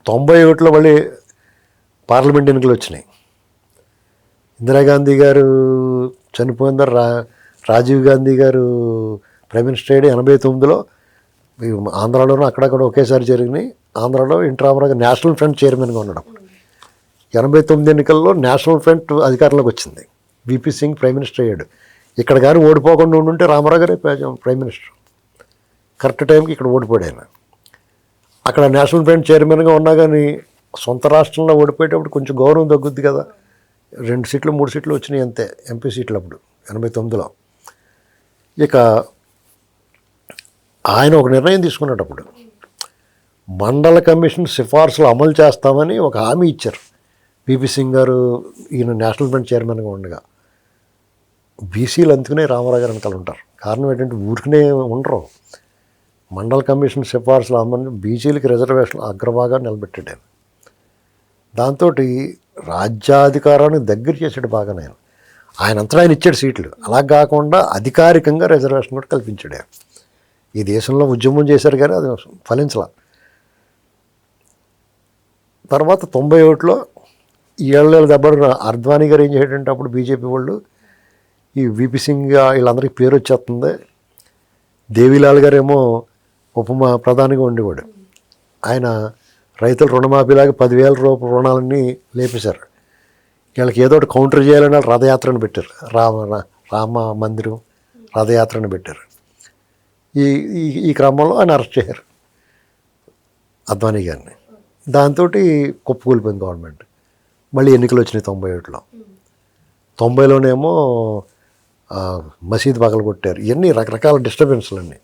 91లో మళ్ళీ పార్లమెంట్ ఎన్నికలు వచ్చినాయి. ఇందిరాగాంధీ గారు చనిపోయిన తర్వాత రాజీవ్ గాంధీ గారు ప్రైమ్ మినిస్టర్ అయ్యాడు 89లో. ఆంధ్రాలోనూ అక్కడక్కడ ఒకేసారి జరిగినాయి. ఆంధ్రాలో ఎన్టీ రామారావు గారు నేషనల్ ఫ్రంట్ చైర్మన్గా ఉండడం. 89 ఎన్నికల్లో నేషనల్ ఫ్రంట్ అధికారంలోకి వచ్చింది. విపి సింగ్ ప్రైమ్ మినిస్టర్ అయ్యాడు. ఇక్కడ కానీ ఓడిపోకుండా ఉండుంటే రామారావు గారే ప్రైమ్ మినిస్టర్. కరెక్ట్ టైంకి ఇక్కడ ఓడిపోయాడు ఆయన. అక్కడ నేషనల్ ఫ్రంట్ చైర్మన్గా ఉన్నా కానీ సొంత రాష్ట్రంలో ఓడిపోయేటప్పుడు కొంచెం గౌరవం తగ్గుద్ది కదా. 2 సీట్లు 3 సీట్లు వచ్చినాయి అంతే ఎంపీ సీట్లు అప్పుడు 89లో. ఇక ఆయన ఒక నిర్ణయం తీసుకునేటప్పుడు మండల కమిషన్ సిఫార్సులు అమలు చేస్తామని ఒక హామీ ఇచ్చారు. పిపి సింగ్ గారు ఈయన నేషనల్ ఫ్రంట్ చైర్మన్గా ఉండగా. బీసీలు అందుకునే రామారావు గారు వెనకాల ఉంటారు. కారణం ఏంటంటే ఊరికనే ఉండరు. మండల కమిషన్ సిఫార్సులు అమలు బీసీలకి రిజర్వేషన్ అగ్రభాగాన్ని నిలబెట్టాడు ఆయన. దాంతో రాజ్యాధికారాన్ని దగ్గర చేసాడు బాగా. ఆయన అంతటా ఆయన ఇచ్చాడు సీట్లు. అలా కాకుండా అధికారికంగా రిజర్వేషన్ కూడా కల్పించాడు ఆయన. ఈ దేశంలో ఉద్యమం చేశారు కానీ అది ఫలించలా. తర్వాత 91లో ఈ ఏళ్ళ దెబ్బడు అద్వానీ గారు ఏం చేయడంటే అప్పుడు బీజేపీ వాళ్ళు ఈ విపి సింగ్ వీళ్ళందరికీ పేరు వచ్చేస్తుంది. దేవీలాల్ గారేమో ప్రధానిగా ఉండేవాడు. ఆయన రైతుల రుణమాఫీలాగా 10,000 రూపాయల రుణాలన్నీ లేపేశారు. వీళ్ళకి ఏదో ఒకటి కౌంటర్ చేయాలని రథయాత్రను పెట్టారు. రామ మందిరం రథయాత్రను పెట్టారు. ఈ క్రమంలో ఆయన అరెస్ట్ చేశారు అద్వానీ గారిని. దాంతో కుప్పకూలిపోయింది గవర్నమెంట్. మళ్ళీ ఎన్నికలు వచ్చినాయి 91లో. 90లోనేమో మసీదు పగలు కొట్టారు. ఇవన్నీ రకరకాల డిస్టర్బెన్స్లన్నీ.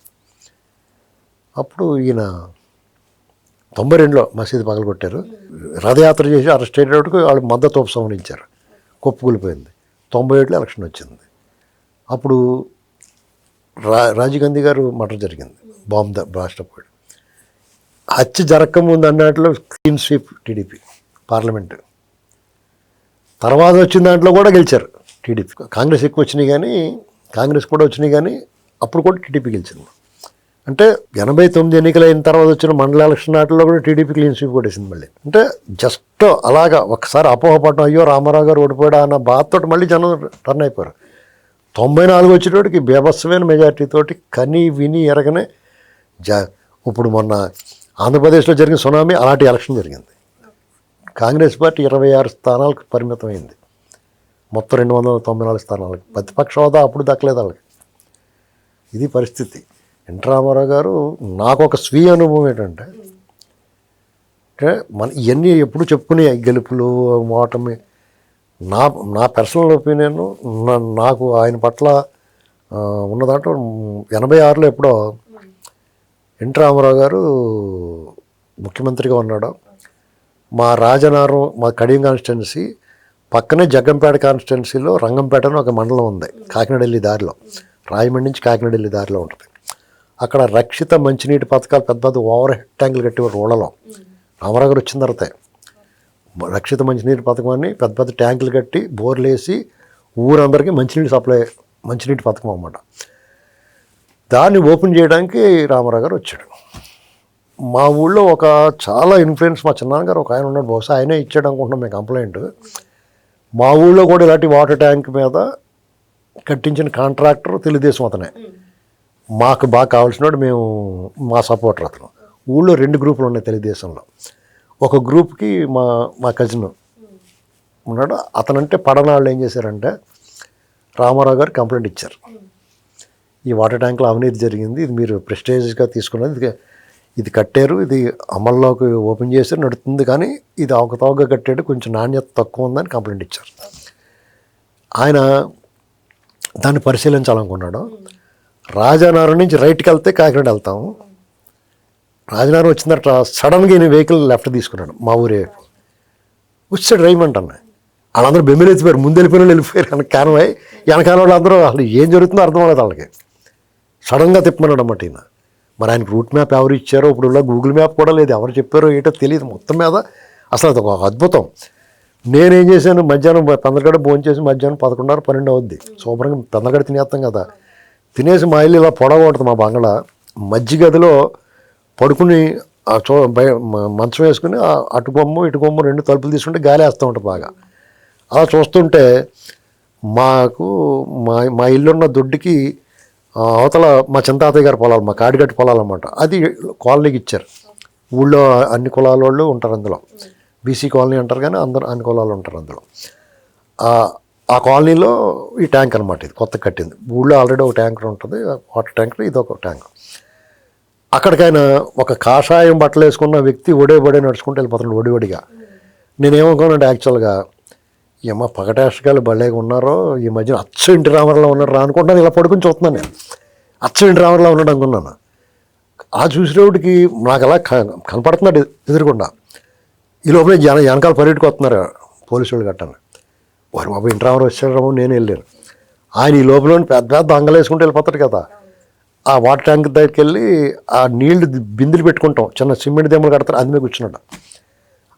అప్పుడు ఈయన 92లో మసీదు పగలు కొట్టారు. రథయాత్ర చేసి అరెస్ట్ అయ్యేటప్పుడు వాళ్ళు మద్దతు ఉపసంహరించారు. కుప్పకూలిపోయింది. 97లో ఎలక్షన్ వచ్చింది. అప్పుడు రాజీవ్ గాంధీ గారు మర్డర్ జరిగింది. బాంబు బ్లాస్ట్ అప్పుడు. హత్య జరగకముందు అన్నట్లో క్లీన్ స్వీప్ టీడీపీ పార్లమెంటు. తర్వాత వచ్చిన దాంట్లో కూడా గెలిచారు టీడీపీ. కాంగ్రెస్ ఎక్కువ వచ్చినాయి కానీ కాంగ్రెస్ కూడా వచ్చినాయి కానీ అప్పుడు కూడా టీడీపీ గెలిచింది. అంటే 89 ఎన్నికలు అయిన తర్వాత వచ్చిన మండల ఎలక్షన్ నాటిలో కూడా టీడీపీ క్లీన్ స్వీప్ కొట్టేసింది మళ్ళీ. అంటే జస్ట్ అలాగా ఒకసారి అపోహపడడం, అయ్యో రామారావు గారు ఓడిపోయాడా అన్న బాధతో మళ్ళీ జనం టర్న్ అయిపోయారు. 94 వచ్చేటోడికి బీభత్సమైన మెజార్టీతోటి కని విని ఎరగనే ఇప్పుడు మొన్న ఆంధ్రప్రదేశ్లో జరిగిన సునామీ అలాంటి ఎలక్షన్ జరిగింది. కాంగ్రెస్ పార్టీ 26 స్థానాలకు పరిమితమైంది. మొత్తం 294 స్థానాలకు. ప్రతిపక్ష హోదా అప్పుడు దక్కలేదు వాళ్ళకి. ఇది పరిస్థితి. ఎన్టీ రామారావు గారు నాకు ఒక స్వీయ అనుభవం ఏంటంటే ఇవన్నీ ఎప్పుడు చెప్పుకునే గెలుపులు ఓటమి. నా పర్సనల్ ఒపీనియన్ నాకు ఆయన పట్ల ఉన్న దాంట్లో 86లో ఎప్పుడో ఎన్టీ రామారావు గారు ముఖ్యమంత్రిగా ఉన్నాడు. మా రాజనగరం మా కడియం కాన్స్టిట్యున్సీ పక్కనే జగ్గంపేట కాన్స్టిట్యున్సీలో రంగంపేట అని ఒక మండలం ఉంది. కాకినాడ వెళ్ళే దారిలో, రాయమండ్రి నుంచి కాకినాడ వెళ్ళే దారిలో ఉంటుంది. అక్కడ రక్షిత మంచినీటి పథకాలు పెద్ద పెద్ద ఓవర్ హెడ్ ట్యాంకులు కట్టేవారు రోడ్లలో. రామారావు గారు వచ్చిన తర్వాత రక్షిత మంచినీటి పథకం అని పెద్ద పెద్ద ట్యాంకులు కట్టి బోర్లు వేసి ఊరందరికీ మంచినీటి పథకం అన్నమాట. దాన్ని ఓపెన్ చేయడానికి రామారావు గారు వచ్చాడు. మా ఊళ్ళో ఒక చాలా ఇన్ఫ్లుయెన్స్ మా చిన్నాన్నగారు ఒక ఆయన ఉన్నాడు. బహుశా ఆయనే ఇచ్చాడు అనుకుంటున్నాం మేము కంప్లైంట్. మా ఊళ్ళో కూడా ఇలాంటి వాటర్ ట్యాంక్ మీద కట్టించిన కాంట్రాక్టర్ తెలుగుదేశం అతనే. మాకు బాగా కావాల్సినాడు, మేము మా సపోర్టర్ అతను. ఊళ్ళో 2 గ్రూపులు ఉన్నాయి తెలుగుదేశంలో. ఒక గ్రూప్కి మా కజిన్ ఉన్నాడు. అతనంటే పడనాళ్ళు ఏం చేశారంటే రామారావు గారు కంప్లైంట్ ఇచ్చారు. ఈ వాటర్ ట్యాంక్లో అవినీతి జరిగింది, ఇది మీరు ప్రెస్టేజ్గా తీసుకున్నది, ఇది కట్టారు, ఇది అమల్లోకి ఓపెన్ చేసి నడుస్తుంది, కానీ ఇది అవకతవకగా కట్టాడు, కొంచెం నాణ్యత తక్కువ ఉందని కంప్లైంట్ ఇచ్చారు. ఆయన దాన్ని పరిశీలించాలనుకున్నాడు. రాజానగరం నుంచి రైట్కి వెళ్తే కాకినాడ వెళ్తాము. రాజనగరం వచ్చిన తర్వాత సడన్గా ఈయన వెహికల్ లెఫ్ట్ తీసుకున్నాడు. మా ఊరే వచ్చాడు రైమంటన్న. వాళ్ళందరూ బెమ్మెలెత్తిపోయారు. ముందు వెళ్ళిపోయిన వాళ్ళు వెళ్ళిపోయారు. కారణమై వెనకాల వాళ్ళు అందరూ అసలు ఏం జరుగుతుందో అర్థం అవ్వలేదు వాళ్ళకి. సడన్గా తిప్పమన్నాడు అన్నమాట ఈయన. మరి ఆయనకు రూట్ మ్యాప్ ఎవరు ఇచ్చారో, ఇప్పుడు గూగుల్ మ్యాప్ కూడా లేదు, ఎవరు చెప్పారో ఏంటో తెలియదు. మొత్తం మీద అసలు అది ఒక అద్భుతం. నేనేం చేశాను, మధ్యాహ్నం పెందలగడ భోజనం చేసి మధ్యాహ్నం 11:30, 12 అవుద్ది. శుభ్రంగా పెందలగడ తినేస్తాం కదా. తినేసి మా ఇల్లు ఇలా పొడవ ఉంటుంది మా బంగళ. మధ్య గదిలో పడుకుని మంచం వేసుకుని అటు బొమ్మ ఇటు బొమ్మ 2 తలుపులు తీసుకుంటే గాలి వేస్తూ ఉంటుంది బాగా. అలా చూస్తుంటే మాకు మా ఇల్లున్న దొడ్డికి అవతల మా చింతాతయ్య గారి పొలాలు, మా కాడిగట్టి పొలాలు అన్నమాట. అది కాలనీకి ఇచ్చారు. ఊళ్ళో అన్ని కులాల వాళ్ళు ఉంటారు అందులో. బీసీ కాలనీ అంటారు కానీ అందరూ అన్ని కులాలు ఉంటారు అందులో. ఆ కాలనీలో ఈ ట్యాంక్ అనమాట. ఇది కొత్త కట్టింది. ఊళ్ళో ఆల్రెడీ ఒక ట్యాంకర్ ఉంటుంది, వాటర్ ట్యాంకర్, ఇది ఒక ట్యాంకర్. అక్కడికైనా ఒక కాషాయం బట్టలు వేసుకున్న వ్యక్తి ఒడే నడుచుకుంటూ వెళ్ళిపోతున్నాడు ఒడిగా. నేనేమనుకోనంటే యాక్చువల్గా ఏమో పగటేషకాలు భలేగా ఉన్నారో ఈ మధ్యన అచ్చ ఇంటి రామర్లో ఉన్నాడు రా అనుకుంటున్నాను. ఇలా పడుకుని చూస్తున్నాను నేను. అచ్చ ఇంటి రామర్లో ఉన్నాడు అనుకున్నాను. ఆ చూసేవాడికి నాకు అలా కనపడుతున్నాడు ఎదురుకుండా. ఈ లోపల వెనకాల పరిగెట్టుకు వస్తున్నారు పోలీసు వాళ్ళు గట్టాను. వారు బాబు ఇంటి రామర్ వచ్చాడు, నేను వెళ్ళాను. ఆయన ఈ లోపల పెద్ద పెద్ద అంగలు వేసుకుంటూ వెళ్ళిపోతాడు కదా. ఆ వాటర్ ట్యాంక్ దగ్గరికి వెళ్ళి ఆ నీళ్లు బిందులు పెట్టుకుంటాం, చిన్న సిమెంట్ దెమ్మలు కడతారు, అది మీద కూర్చున్నాడు.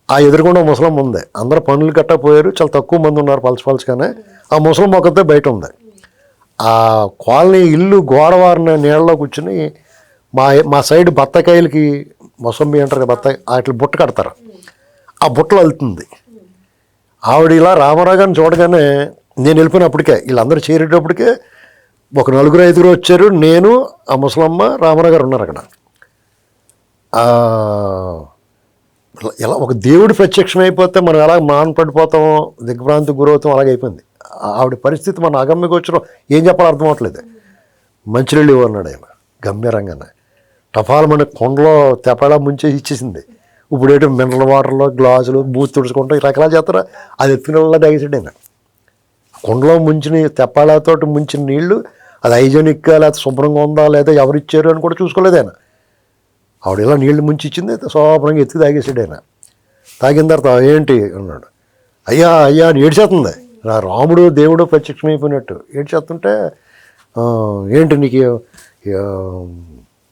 ఆ ఎదురుకుండా ముసలం ఉంది. అందరూ పనులు కట్టపోయారు, చాలా తక్కువ మంది ఉన్నారు పలసపలసగానే. ఆ ముసలం ఒకతే బయట ఉంది. ఆ కాలనీ ఇల్లు గోడవారిన నీళ్ళలో కూర్చుని మా సైడ్ బత్తకాయలకి మొసంబి అంటారు కదా, బత్తాయి వాటి బుట్ట కడతారు. ఆ బుట్టలో వెళ్తుంది ఆవిడ. ఇలా రామారావు గారిని చూడగానే నేను వెళ్ళిపోయినప్పటికే వీళ్ళందరూ చేరేటప్పటికే ఒక 4-5 వచ్చారు. నేను, ఆ ముసలమ్మ, రామారావు గారు ఉన్నారు అక్కడ. ఎలా ఒక దేవుడి ప్రత్యక్షం అయిపోతే మనం ఎలా మానపడిపోతామో, దిగ్భ్రాంతికి గురవుతాం, అలాగే అయిపోయింది ఆవిడ పరిస్థితి. మన అగమ్యకు వచ్చిన ఏం చెప్పాలో అర్థం అవట్లేదు. మంచినీళ్ళు ఇవ్వన్నాడు ఆయన గంభీరంగానే. టపాలు మన కొండలో తెపాలా ముంచేసి ఇచ్చేసింది. ఇప్పుడు ఏంటో మినరల్ వాటర్లో గ్లాసులు బూత్ తుడుచుకుంటాం, రకరకాల చేస్తారా. అది ఎత్తుకునేలా తాగేసాడు ఆయన. కొండలో ముంచిన తెప్పాలతో ముంచిన నీళ్లు అది హైజెనిక్గా లేకపోతే శుభ్రంగా ఉందా లేదా ఎవరిచ్చారు అని కూడా చూసుకోలేదు ఆయన. ఆవిడ ఇలా నీళ్లు ముంచి ఇచ్చింది, శుభ్రంగా ఎత్తి తాగేసాడు ఆయన. తాగిన తర్వాత ఏంటి అన్నాడు. అయ్యా అని ఏడ్చేస్తుంది. రాముడు దేవుడు ప్రత్యక్షమైపోయినట్టు ఏడ్చేస్తుంటే, ఏంటి నీకు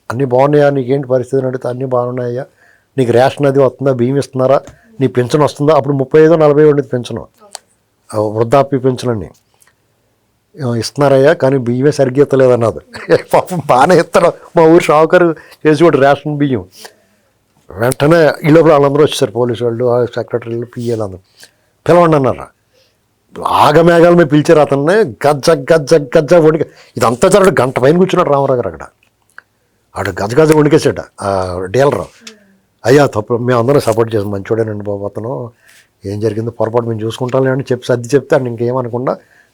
అన్నీ బాగున్నాయా, నీకేంటి పరిస్థితి అడిగితే అన్నీ బాగున్నాయా, నీకు రేషన్ అది వస్తుందా, బియ్యం ఇస్తున్నారా, నీ పెన్షన్ వస్తుందా. అప్పుడు 35-40 ఉండేది పెన్షన్, వృద్ధాప్య పెన్షన్లని ఇస్తున్నారయ్యా, కానీ బియ్యమే సరిగ్గా ఇస్తలేదు అన్నది. పాపం బాగానే ఇస్తాడు. మా ఊరు షావుకారు చేసేవాడు రేషన్ బియ్యం. వెంటనే ఈ లోపల వాళ్ళందరూ వచ్చేసారు, పోలీసు వాళ్ళు, సెక్రటరీలు, పిఏలు అందరూ. పిలవండి అన్నారు. ఆగమేఘాల మీద పిలిచారు అతన్ని. గజ్జ వణిక. ఇదంతా జరగడు. గంట పైన కూర్చున్నాడు రామారావు గారు అక్కడ. ఆడు గజ వణికేసాడు ఆ డీలరు. అయ్యా తప్పు, మేము అందరం సపోర్ట్ చేసాం, మంచోడేనండి బాబు అతను, ఏం జరిగిందో పొరపాటు మేము చూసుకుంటాం అని చెప్పి సర్ది చెప్తే ఆయన ఇంకేమనకుండా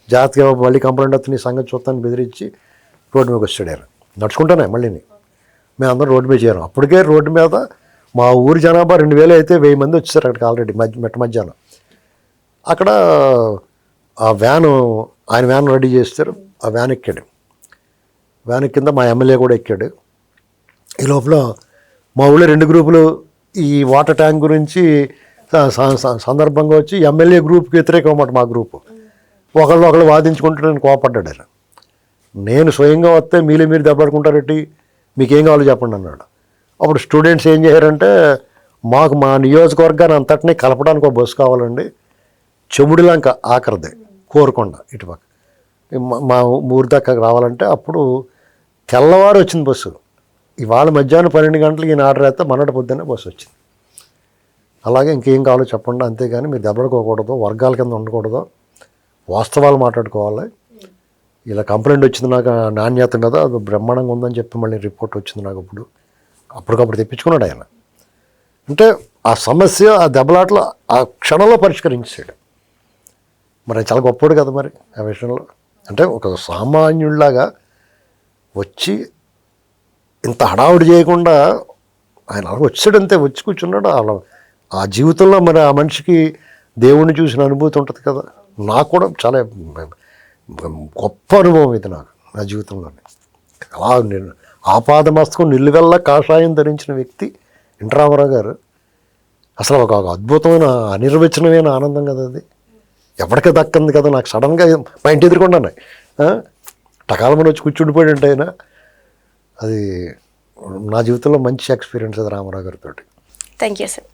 జాగ్రత్తగా మళ్ళీ కంప్లైంట్ వస్తుంది, నీ సంగతి చూస్తాను బెదిరించి రోడ్డు మీదకి వచ్చాడు ఆయన నడుచుకుంటానే. మళ్ళీ మేము అందరం రోడ్డు మీద చేరాం. అప్పటికే రోడ్డు మీద మా ఊరి జనాభా 2000 అయితే 1000 మంది వచ్చేసారు అక్కడికి ఆల్రెడీ మధ్యాహ్నం. అక్కడ ఆ వ్యాను, ఆయన వ్యాన్ రెడీ చేస్తారు. ఆ వ్యాన్ ఎక్కాడు. వ్యాన్ కింద మా ఎమ్మెల్యే కూడా ఎక్కాడు. ఈ లోపల మా ఊళ్ళో 2 గ్రూపులు ఈ వాటర్ ట్యాంక్ గురించి సందర్భంగా వచ్చి ఎమ్మెల్యే గ్రూప్కి వ్యతిరేకం అన్నమాట. మా గ్రూపు ఒకళ్ళు వాదించుకుంటూ నేను కోపడ్డాడు ఆయన. నేను స్వయంగా వస్తే మీరు దెబ్బలాడుకుంటారేంటి, మీకేం కావాలో చెప్పండి అన్నాడు. అప్పుడు స్టూడెంట్స్ ఏం చేశారంటే, మాకు మా నియోజకవర్గాన్ని అంతటినీ కలపడానికి ఒక బస్సు కావాలండి, చెముడిలంక ఆఖరిదే, కోరుకొండ ఇటుపక్క మా ఊరి దాకా రావాలంటే. అప్పుడు తెల్లవారు వచ్చింది బస్సు. ఇవాళ మధ్యాహ్నం 12 గంటలకి ఈయన ఆర్డర్ అయితే మన్నటి పొద్దున్నే బస్సు వచ్చింది. అలాగే ఇంకేం కావాలో చెప్పండి, అంతేగాని మీరు దెబ్బలుకోకూడదు, వర్గాల కింద ఉండకూడదు, వాస్తవాలు మాట్లాడుకోవాలి. ఇలా కంప్లైంట్ వచ్చింది నాకు, నాణ్యత కదా అది బ్రహ్మాండంగా ఉందని చెప్పి మళ్ళీ రిపోర్ట్ వచ్చింది నాకు. అప్పటికప్పుడు తెప్పించుకున్నాడు ఆయన. అంటే ఆ సమస్య, ఆ దెబ్బలాటలు ఆ క్షణంలో పరిష్కరించాడు. మరి చాలా గొప్పడు కదా మరి ఆ విషయంలో. అంటే ఒక సామాన్యుడిలాగా వచ్చి ఇంత హడావుడి చేయకుండా ఆయన అలా వచ్చాడంతే, వచ్చి కూర్చున్నాడు. అలా ఆ జీవితంలో మరి ఆ మనిషికి దేవుణ్ణి చూసిన అనుభూతి ఉంటుంది కదా. నాకు కూడా చాలా గొప్ప అనుభవం ఇది నాకు నా జీవితంలోనే. అలా నేను ఆపాదమస్తకం నిలువెల్లా కాషాయం ధరించిన వ్యక్తి ఎన్టీ రామారావు గారు. అసలు ఒక అద్భుతమైన అనిర్వచనమైన ఆనందం కదా అది. ఎవరికే దక్కంది కదా. నాకు సడన్గా మా ఇంటి ఎదురుకున్నాను టకాలమని వచ్చి కూర్చుండిపోయాడు అంటే ఆయన. అది నా జీవితంలో మంచి ఎక్స్పీరియన్స్ అది రామారావు గారితో. Thank you sir.